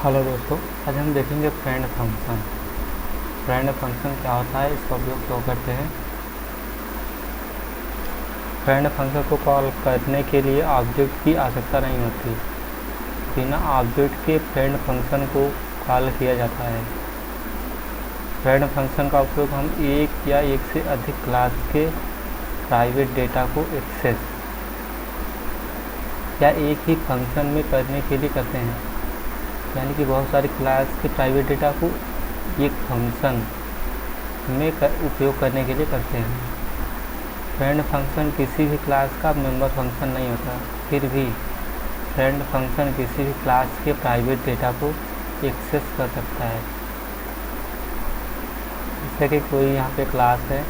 Hello दोस्तों, आज हम देखेंगे फ्रेंड फंक्शन। फ्रेंड फंक्शन क्या होता है, इसका उपयोग क्यों करते हैं। फ्रेंड फंक्शन को कॉल करने के लिए ऑब्जेक्ट की आवश्यकता नहीं होती। बिना ऑब्जेक्ट के फ्रेंड फंक्शन को कॉल किया जाता है। फ्रेंड फंक्शन का उपयोग हम एक या एक से अधिक क्लास के प्राइवेट डेटा को एक्सेस या एक ही फंक्शन में करने के लिए करते हैं। यानी कि बहुत सारी क्लास के प्राइवेट डेटा को एक फंक्शन में उपयोग करने के लिए करते हैं। फ्रेंड फंक्शन किसी भी क्लास का मेंबर फंक्शन नहीं होता, फिर भी फ्रेंड फंक्शन किसी भी क्लास के प्राइवेट डेटा को एक्सेस कर सकता है। जैसे कि कोई यहाँ पे क्लास है,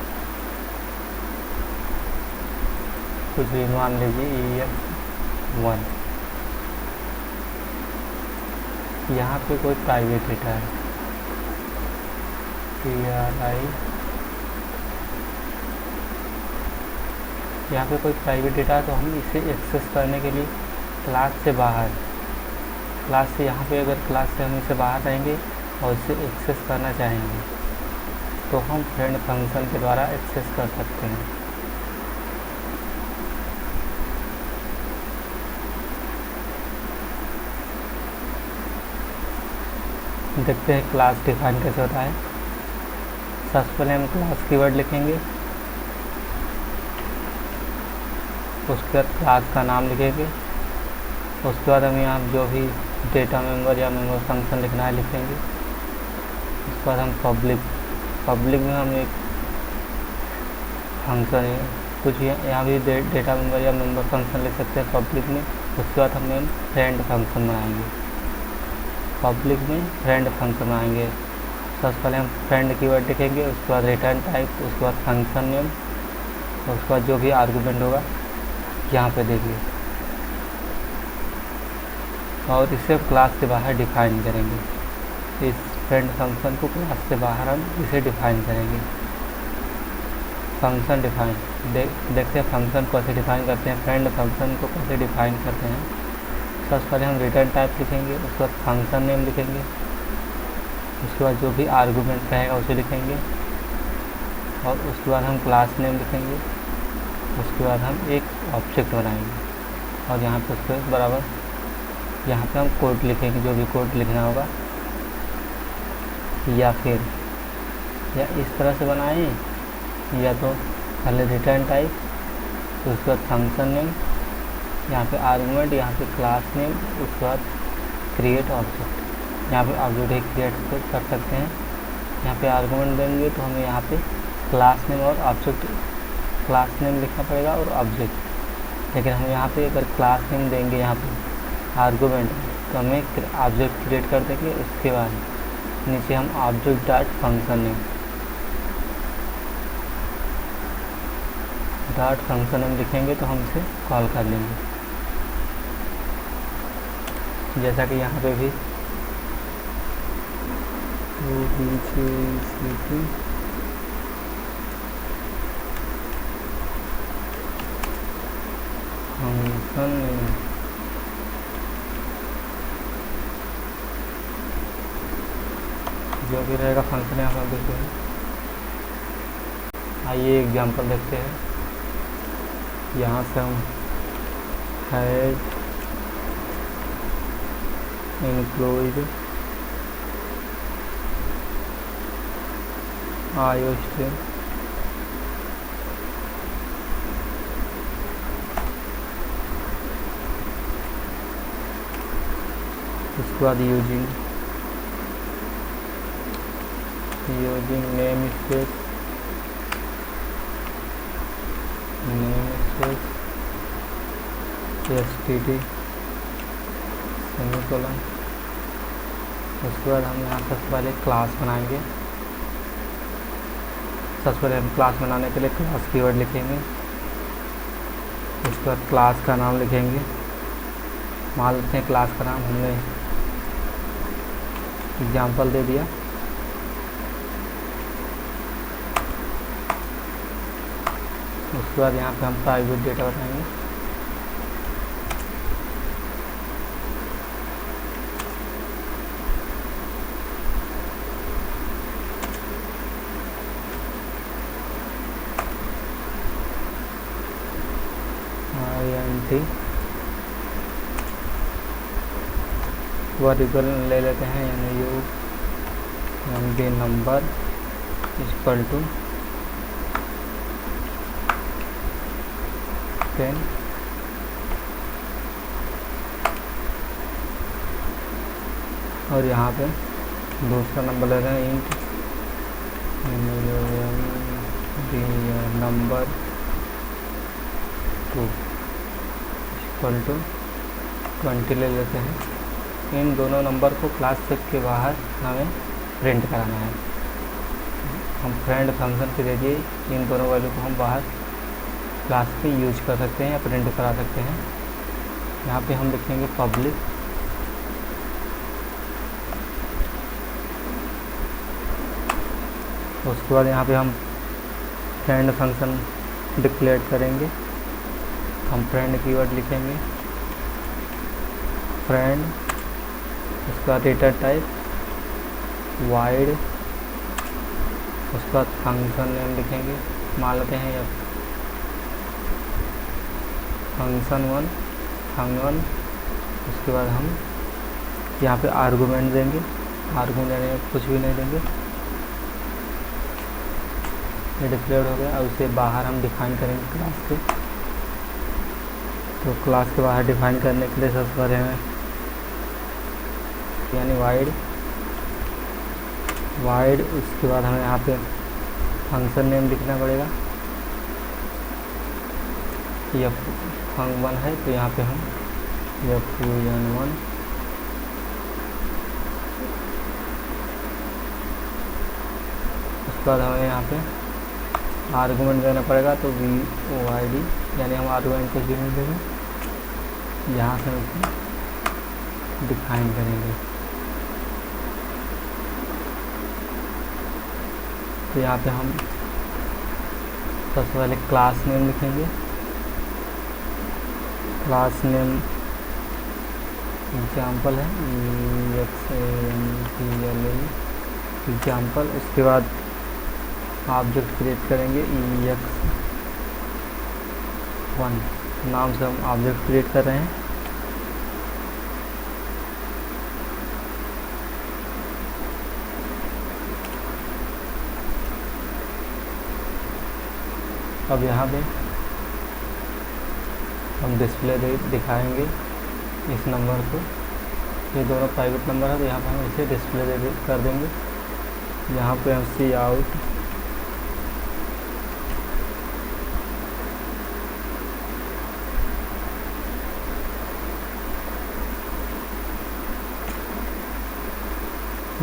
कुछ भी मान लीजिए EF1, यहाँ पे कोई प्राइवेट डेटा है PRI, यहाँ पे कोई प्राइवेट डेटा है, तो हम इसे एक्सेस करने के लिए क्लास से यहाँ पे अगर क्लास से हम इसे बाहर रहेंगे और इसे एक्सेस करना चाहेंगे तो हम फ्रेंड फंक्शन के द्वारा एक्सेस कर सकते हैं। देखते हैं क्लास डिफाइन कैसे होता है। सबसे पहले हम क्लास कीवर्ड लिखेंगे, उसके बाद क्लास का नाम लिखेंगे, उसके बाद हम यहाँ जो भी डेटा मेंबर या मेंबर फंक्शन लिखना है लिखेंगे। उसके बाद हम पब्लिक में हम एक फंक्शन है, कुछ यहाँ भी डेटा मेंबर या मेंबर फंक्शन लिख सकते हैं पब्लिक में। उसके बाद हम फ्रेंड फंक्शन बनाएंगे, पब्लिक में फ्रेंड फंक्शन बनाएंगे। सबसे पहले हम फ्रेंड कीवर्ड लिखेंगे, उसके बाद रिटर्न टाइप, उसके बाद फंक्शन नेम, उसके बाद जो भी आर्गुमेंट होगा यहाँ पे देखिए, और इसे क्लास के बाहर डिफाइन करेंगे। इस फ्रेंड फंक्शन को क्लास से बाहर हम इसे डिफाइन करेंगे। फंक्शन डिफाइन देखते हैं फंक्शन को कैसे डिफाइन करते हैं, फ्रेंड फंक्शन को कैसे डिफाइन करते हैं। सबसे पहले हम रिटर्न टाइप लिखेंगे, उसके बाद फंक्शन नेम लिखेंगे, उसके बाद जो भी आर्गुमेंट रहेगा उसे लिखेंगे, और उसके बाद हम क्लास नेम लिखेंगे। उसके बाद हम एक ऑब्जेक्ट बनाएंगे और यहाँ पे उसके बराबर यहाँ पे हम कोड लिखेंगे, जो भी कोड लिखना होगा, या इस तरह से बनाएं, या तो पहले रिटर्न टाइप, उसके बाद फंक्शन नेम, यहाँ पे आर्गुमेंट, यहाँ पे क्लास नेम, उसके बाद क्रिएट ऑब्जेक्ट। यहाँ पे ऑब्जेक्ट एक क्रिएट कर सकते हैं। यहाँ पे आर्गुमेंट देंगे तो हमें यहाँ पे क्लास नेम और ऑब्जेक्ट, क्लास नेम लिखना पड़ेगा और ऑब्जेक्ट। लेकिन हम यहाँ पे अगर क्लास नेम देंगे यहाँ पे आर्गुमेंट, तो हमें ऑब्जेक्ट क्रिएट कर देंगे। उसके बाद नीचे हम ऑब्जेक्ट डॉट फंक्शन नेम लिखेंगे तो हम इसे कॉल कर लेंगे। जैसा कि यहाँ पे भी फंक्शन जो भी रहेगा फंक्शन यहाँ पर देखते हैं। आइए एग्जांपल देखते हैं। यहाँ से हम हैड एम्प्लॉयड IOStream, उसके बाद using name space std semicolon. उसके बाद हम यहाँ सबसे पहले क्लास बनाएंगे। सबसे पहले हम क्लास बनाने के लिए क्लास कीवर्ड लिखेंगे, उसके बाद क्लास का नाम लिखेंगे। मान लेते हैं क्लास का नाम हमने एग्जाम्पल दे दिया। उसके बाद यहाँ पे हम प्राइवेट डेटा बताएंगे। 20 वह इक्वल ले लेते हैं, यानी U M B number equal to 10 और यहाँ पे दूसरा नंबर ले रहे हैं इंट नंबर 2 इक्वल टू 20 ले लेते हैं। इन दोनों नंबर को क्लास के बाहर हमें प्रिंट कराना है। हम फ्रेंड फंक्शन के जरिए इन दोनों वैल्यू को हम बाहर क्लास पे यूज कर सकते हैं या प्रिंट करा सकते हैं। यहाँ पे हम लिखेंगे पब्लिक उसके बाद यहाँ पे हम फ्रेंड फंक्शन डिक्लेयर करेंगे। हम फ्रेंड कीवर्ड लिखेंगे फ्रेंड, उसका रिटर्न टाइप वाइड, उसके बाद फंक्शन नेम लिखेंगे, मान लेते हैं या फंक्शन वन। उसके बाद हम यहाँ पे आर्गूमेंट देंगे, आर्गूमेंट देने में कुछ भी नहीं देंगे, ये डिक्लेयर हो गया। और उसे बाहर हम डिफाइन करेंगे क्लास के। तो क्लास के बाहर डिफाइन करने के लिए सबसे पहले हमें यानी वाइड उसके बाद हमें यहाँ पे फंक्शन नेम लिखना पड़ेगा। यह फंक्शन है तो यहाँ पे हम fun1 उसके बाद हमें यहाँ पे आर्गूमेंट देना पड़ेगा। तो void यानी हम आर्गूमेंट कुछ भी नहीं देंगे, यहाँ से हम डिफाइन करेंगे। तो यहाँ पे हम सबसे पहले क्लास नेम लिखेंगे, क्लास नेम एग्जाम्पल है एग्जाम्पल। उसके बाद ऑब्जेक्ट क्रिएट करेंगे ex1 नाम से हम ऑब्जेक्ट क्रिएट कर रहे हैं। अब यहाँ पे हम डिस्प्ले दिखाएंगे इस नंबर को। ये दोनों प्राइवेट नंबर है तो यहाँ पे हम इसे डिस्प्ले कर देंगे। यहाँ पे हम cout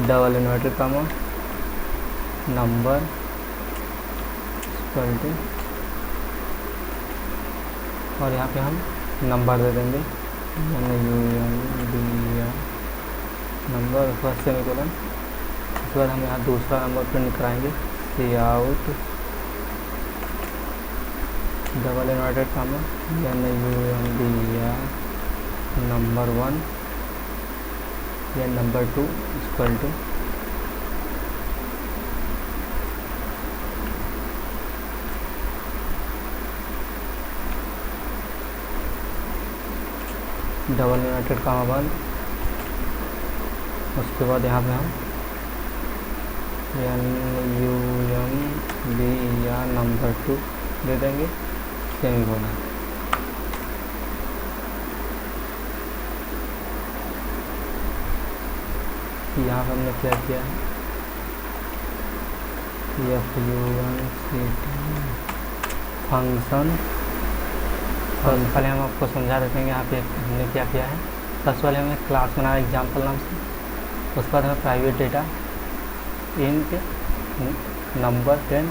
double inverted comma number equal to, और यहाँ पे हम नंबर दे देंगे नंबर फर्स्ट सेमीकोलन। उसके बाद हम यहाँ दूसरा नंबर प्रिंट कराएंगे cout double inverted comma number 1 या number 2 equal to double inverted comma बंद। उसके बाद यहाँ पे हम या नंबर 2 दे देंगे सेमीकोलन। यहाँ पर हमने क्या किया है फंक्शन। पहले हम आपको समझा देते हैं कि यहाँ पे हमने क्या किया है। सबसे पहले हमने क्लास बनाया एग्जाम्पल नाम से। उसके बाद हमें private data int number 10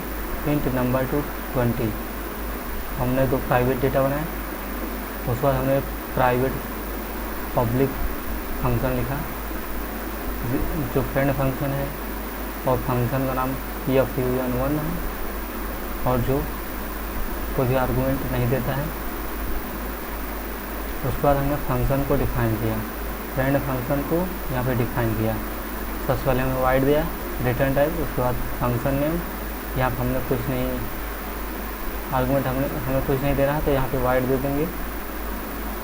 int number 2 20 हमने दो प्राइवेट डेटा बनाए। उसके बाद हमने प्राइवेट पब्लिक फंक्शन लिखा जो फ्रेंड फंक्शन है, और फंक्शन का नाम fun1 है, और जो कोई भी आर्गूमेंट नहीं देता है। उसके बाद हमने फंक्शन को डिफाइन किया, फ्रेंड फंक्शन को यहाँ पे डिफाइन किया। सबसे पहले हमने वाइड दिया रिटर्न टाइप। उसके बाद फंक्शन नेम, यहाँ पर हमने कुछ नहीं आर्गूमेंट हमें कुछ नहीं देना है तो यहाँ पे वाइड दे देंगे।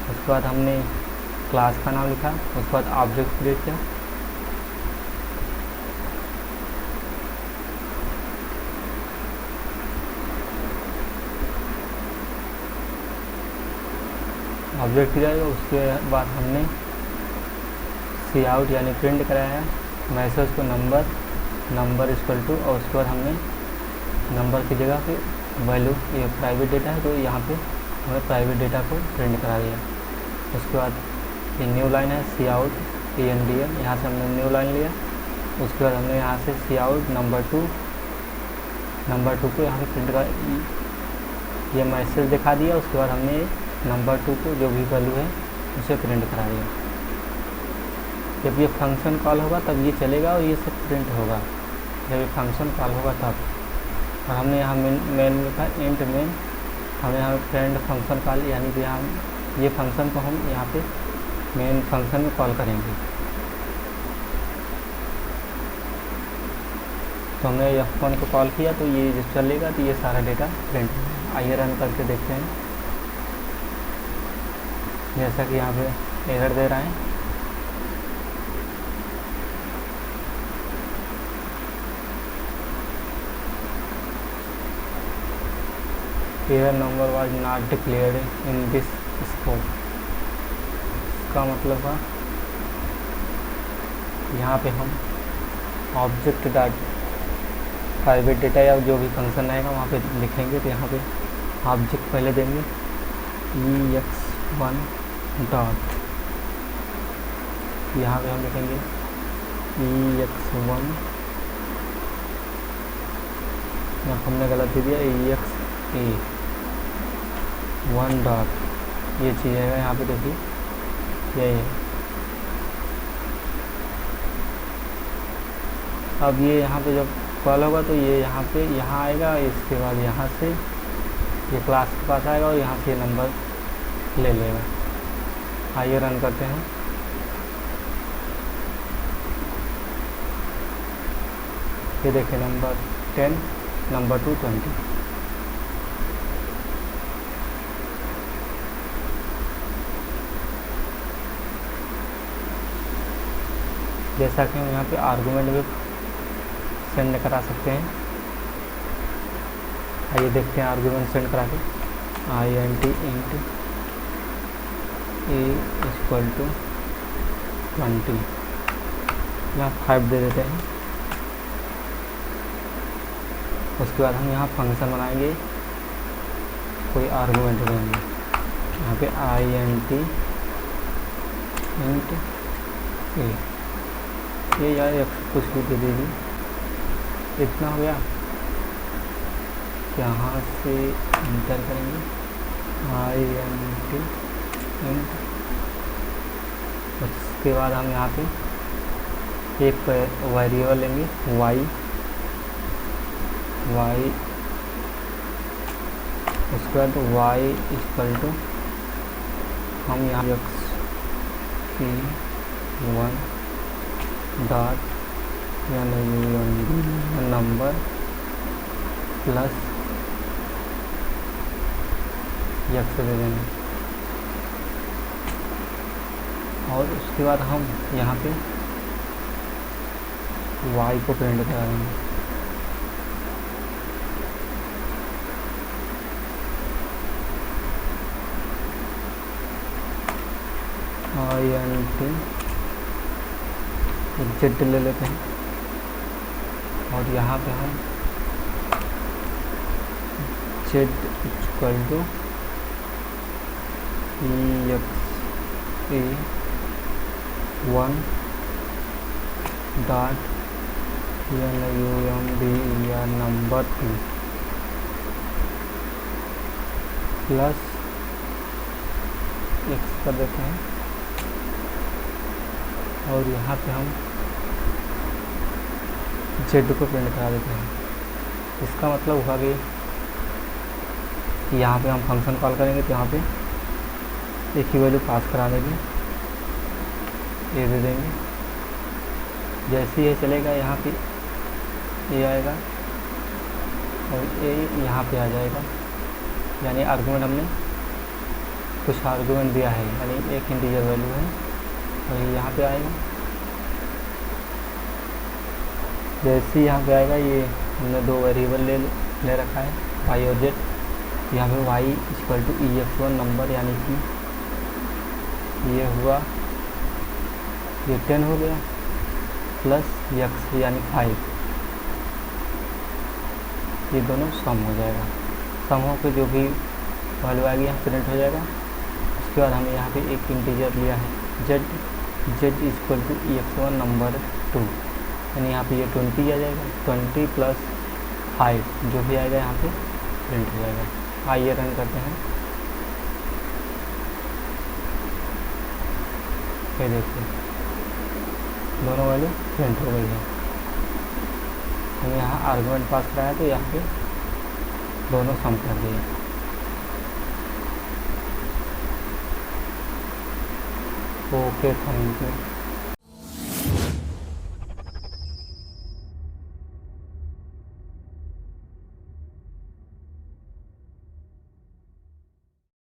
उसके बाद हमने क्लास का नाम लिखा, उसके बाद ऑब्जेक्ट क्रिएट किया। ऑब्जेक्ट किया, उसके बाद हमने सी आउट यानी प्रिंट कराया है मैसेज को नंबर इक्वल टू, और उसके बाद हमने नंबर की जगह पे वैल्यू, ये प्राइवेट डेटा है तो यहाँ पे हमने प्राइवेट डेटा को प्रिंट करा दिया। उसके बाद ये न्यू लाइन है सी आउट ANDL, यहाँ से हमने न्यू लाइन लिया। उसके बाद हमने यहाँ से सी आउट नंबर टू को यहाँ पे प्रिंट करा, ये मैसेज दिखा दिया। उसके बाद हमने नंबर 2 को जो भी वैल्यू है उसे प्रिंट करा दिया। जब ये फंक्शन कॉल होगा तब ये चलेगा और ये सब प्रिंट होगा, जब ये फंक्शन कॉल होगा तब। और हमने यहाँ मेन लिखा इंट मेन, हमने यहाँ फ्रेंड फंक्शन कॉल, यानी कि यहाँ ये फंक्शन को हम यहाँ पे मेन फंक्शन में कॉल करेंगे। तो हमने F1 को कॉल किया तो ये जब चलेगा तो ये सारा डेटा प्रिंट होगा। आइए रन करके देखते हैं। जैसा कि यहाँ पे एरर दे रहा है, error number was not declared in this scope. इसका मतलब है यहाँ पे हम ऑब्जेक्ट डॉट प्राइवेट डेटा या जो भी फंक्शन आएगा वहाँ पे लिखेंगे। तो यहाँ पे ऑब्जेक्ट पहले देंगे EX1 डॉट, यहाँ पे हम लिखेंगे EX1, यहाँ हमने गलत दे दिया EXA1 डॉट, ये चीज़ है यहाँ पे देखिए यही है। अब ये यहाँ पे जब कॉल होगा तो ये यहाँ आएगा, इसके बाद यहाँ से ये क्लास के पास आएगा और यहाँ से ये नंबर ले लेगा। आइए रन करते हैं। ये देखिए नंबर 10, नंबर 2 20। जैसा कि हम यहाँ पे आर्गुमेंट भी सेंड करा सकते हैं। आइए देखते हैं आर्गुमेंट सेंड करा के। int int a equal to 20, यहाँ 5 दे देते हैं। उसके बाद हम यहाँ फंक्शन बनाएंगे, कोई आर्गुमेंट देंगे। यहाँ पे int int a, ये यार कुछ भी दे दीजिए। इतना हो गया, यहाँ से इंटर करेंगे int int। उसके बाद हम यहाँ पे एक वेरिएबल लेंगे y, उसके बाद y इक्वल टू हम यहाँ x1 dot number plus x दे देंगे। और उसके बाद हम यहाँ पे y को प्रिंट करा देंगे। int z ले लेते हैं और यहाँ पे हम z equal to EXA1 dot number number 2 plus x कर देते हैं। और यहाँ पे हम z को प्रिंट करा देते हैं। इसका मतलब हुआ कि यहाँ पे हम फंक्शन कॉल करेंगे तो यहाँ पे एक ही वैल्यू पास करा देंगे, ये दे देंगे। जैसे ही ये चलेगा यहाँ पे ये आएगा और ये यहाँ पे आ जाएगा, यानी आर्गुमेंट हमने कुछ आर्गुमेंट दिया है, यानी एक इंटीजर वैल्यू है, और ये यहाँ पे आएगा। जैसे ही यहाँ पे आएगा, ये हमने दो वेरिएबल ले रखा है, वाई और जेड। यहाँ पे Y equal to EX1 number, यानी कि ये हुआ, ये 10 हो गया, प्लस x यानी 5, ये दोनों सम हो जाएगा। सम होकर जो भी वैल्यू आएगी यहाँ प्रिंट हो जाएगा। उसके बाद हमें यहाँ पे एक इंटीजर लिया है z equal to EX1 number 2, यानी यहाँ पे ये 20 आ जाएगा, 20 प्लस 5 जो भी आएगा यहाँ पे प्रिंट हो जाएगा। आइए रन करते हैं। ये देखिए दोनों वैल्यू प्रिंट हो गई है। हम यहाँ आर्गुमेंट पास कराया तो यहाँ पे दोनों सम कर दिए। Okay, thank you.